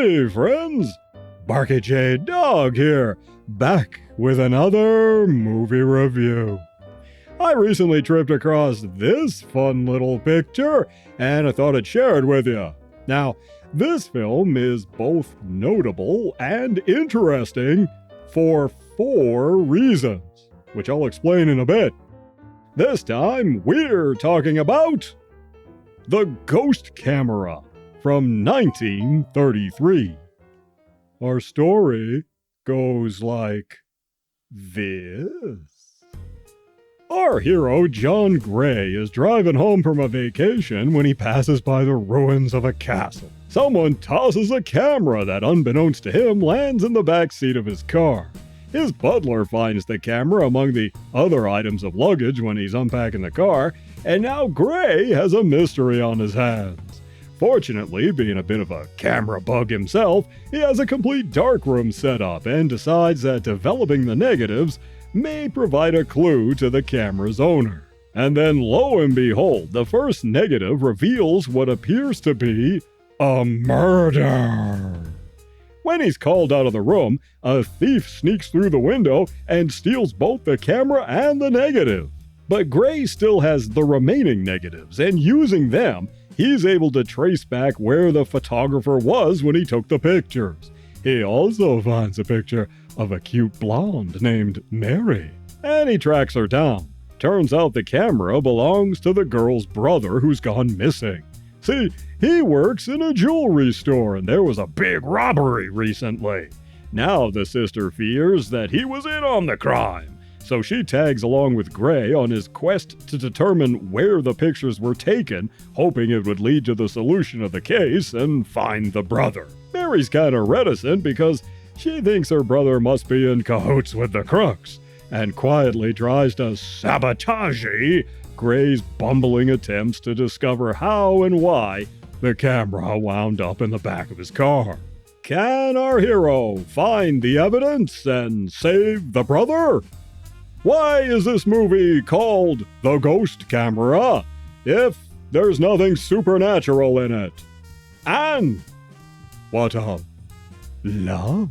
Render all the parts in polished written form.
Hey friends, Barkey J. Dog here, back with another movie review. I recently tripped across this fun little picture, and I thought I'd share it with you. Now, this film is both notable and interesting for 4 reasons, which I'll explain in a bit. This time, we're talking about the Ghost Camera from 1933. Our story goes like this. Our hero, John Gray, is driving home from a vacation when he passes by the ruins of a castle. Someone tosses a camera that, unbeknownst to him, lands in the back seat of his car. His butler finds the camera among the other items of luggage when he's unpacking the car, and now Gray has a mystery on his hands. Fortunately, being a bit of a camera bug himself, he has a complete darkroom set up and decides that developing the negatives may provide a clue to the camera's owner. And then lo and behold, the first negative reveals what appears to be a murder. When he's called out of the room, a thief sneaks through the window and steals both the camera and the negative. But Gray still has the remaining negatives, and using them, he's able to trace back where the photographer was when he took the pictures. He also finds a picture of a cute blonde named Mary, and he tracks her down. Turns out the camera belongs to the girl's brother who's gone missing. See, he works in a jewelry store, and there was a big robbery recently. Now the sister fears that he was in on the crime, so she tags along with Gray on his quest to determine where the pictures were taken, hoping it would lead to the solution of the case and find the brother. Mary's kind of reticent because she thinks her brother must be in cahoots with the crooks, and quietly tries to sabotage Gray's bumbling attempts to discover how and why the camera wound up in the back of his car. Can our hero find the evidence and save the brother? Why is this movie called The Ghost Camera if there's nothing supernatural in it? And what of love?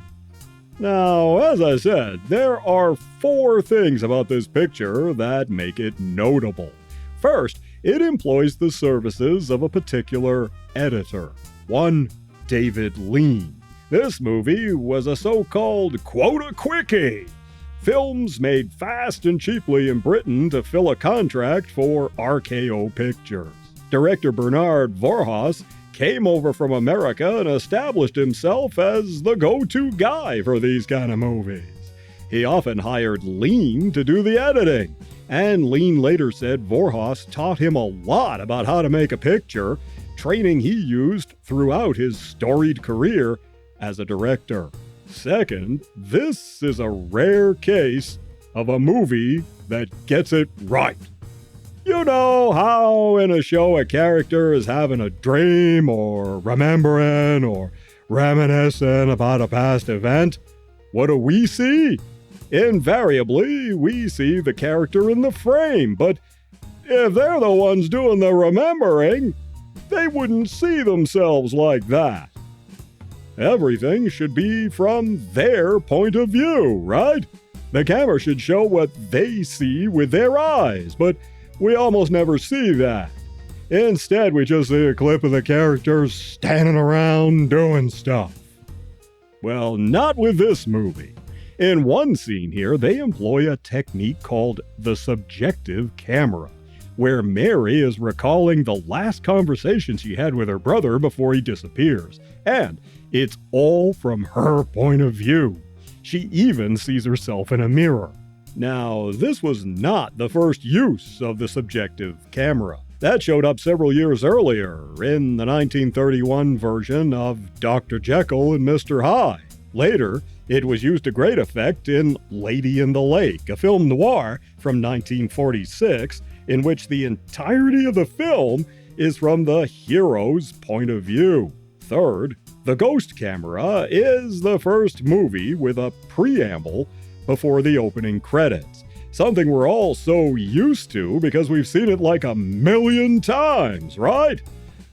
Now, as I said, there are 4 things about this picture that make it notable. First, it employs the services of a particular editor, one David Lean. This movie was a so-called Quota Quickie, films made fast and cheaply in Britain to fill a contract for RKO Pictures. Director Bernard Vorhaus came over from America and established himself as the go-to guy for these kind of movies. He often hired Lean to do the editing, and Lean later said Vorhaus taught him a lot about how to make a picture, training he used throughout his storied career as a director. Second, this is a rare case of a movie that gets it right. You know how in a show a character is having a dream or remembering or reminiscing about a past event? What do we see? Invariably, we see the character in the frame, but if they're the ones doing the remembering, they wouldn't see themselves like that. Everything should be from their point of view, right? The camera should show what they see with their eyes, but we almost never see that. Instead, we just see a clip of the characters standing around doing stuff. Well, not with this movie. In one scene here, they employ a technique called the subjective camera, where Mary is recalling the last conversation she had with her brother before he disappears, and it's all from her point of view. She even sees herself in a mirror. Now, this was not the first use of the subjective camera. That showed up several years earlier in the 1931 version of Dr. Jekyll and Mr. Hyde. Later, it was used to great effect in Lady in the Lake, a film noir from 1946, in which the entirety of the film is from the hero's point of view. Third, The Ghost Camera is the first movie with a preamble before the opening credits. Something we're all so used to because we've seen it like 1,000,000 times, right?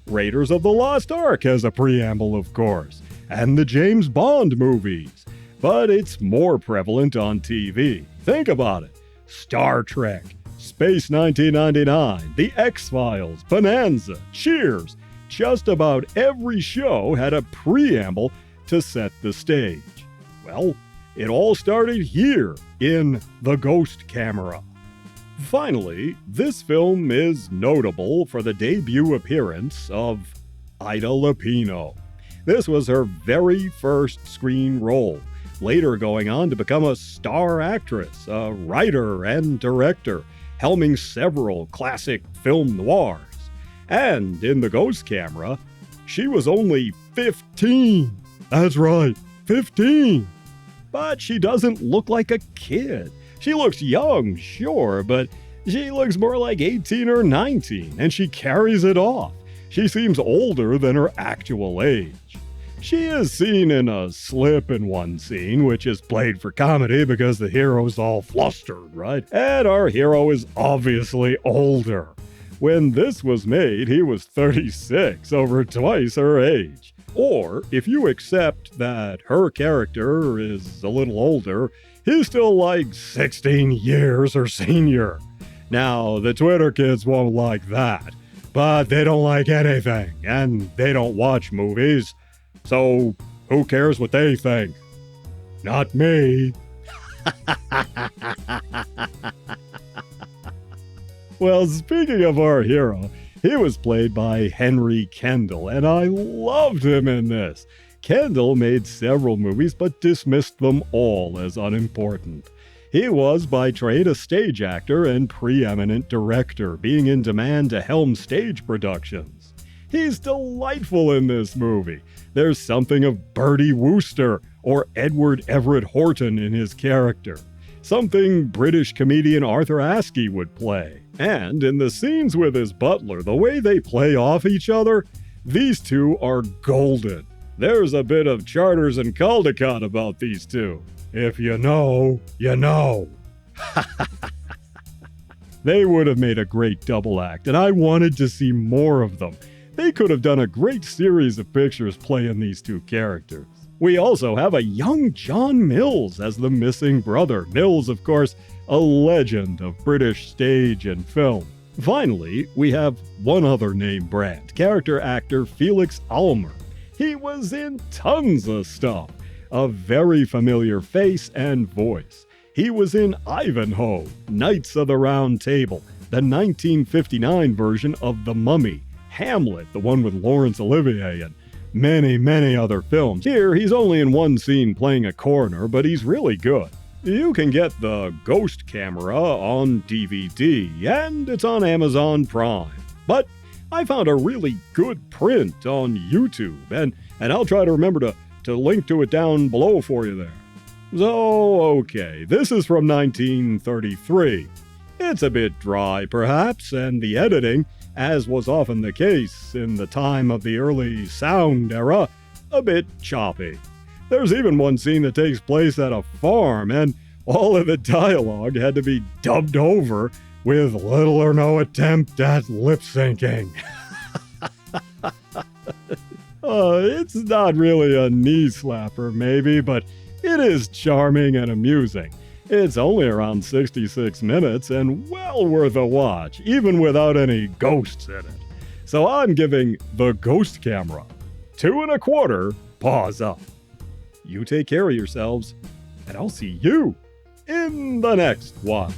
Raiders of the Lost Ark has a preamble, of course. and the James Bond movies. But it's more prevalent on TV. Think about it. Star Trek, Space 1999, The X-Files, Bonanza, Cheers. Just about every show had a preamble to set the stage. Well, it all started here in The Ghost Camera. Finally, this film is notable for the debut appearance of Ida Lupino. This was her very first screen role, later going on to become a star actress, a writer and director, helming several classic film noirs. And in The Ghost Camera, she was only 15. That's right, 15. But she doesn't look like a kid. She looks young, sure, but she looks more like 18 or 19, and she carries it off. She seems older than her actual age. She is seen in a slip in one scene, which is played for comedy because the hero's all flustered, right? And our hero is obviously older. When this was made, he was 36, over twice her age. Or, if you accept that her character is a little older, he's still like 16 years her senior. Now, the Twitter kids won't like that, but they don't like anything, and they don't watch movies, so who cares what they think? Not me. Well, speaking of our hero, he was played by Henry Kendall, and I loved him in this. Kendall made several movies, but dismissed them all as unimportant. He was by trade a stage actor and preeminent director, being in demand to helm stage productions. He's delightful in this movie. There's something of Bertie Wooster or Edward Everett Horton in his character. Something British comedian Arthur Askey would play. And in the scenes with his butler, the way they play off each other, these two are golden. There's a bit of Charters and Caldecott about these two. If you know, you know. They would have made a great double act, and I wanted to see more of them. They could have done a great series of pictures playing these two characters. We also have a young John Mills as the missing brother. Mills, of course, a legend of British stage and film. Finally, we have one other name brand, character actor Felix Ulmer. He was in tons of stuff. A very familiar face and voice. He was in Ivanhoe, Knights of the Round Table, the 1959 version of The Mummy, Hamlet, the one with Laurence Olivier, and many, many other films. Here, he's only in one scene playing a coroner, but he's really good. You can get The Ghost Camera on DVD, and it's on Amazon Prime. But I found a really good print on YouTube, and I'll try to remember to link to it down below for you there. So, okay, this is from 1933. It's a bit dry, perhaps, and the editing, as was often the case in the time of the early sound era, a bit choppy. There's even one scene that takes place at a farm, and all of the dialogue had to be dubbed over with little or no attempt at lip-syncing. It's not really a knee-slapper, maybe, but it is charming and amusing. It's only around 66 minutes and well worth a watch, even without any ghosts in it. So I'm giving The Ghost Camera 2.25 paws up. You take care of yourselves, and I'll see you in the next one.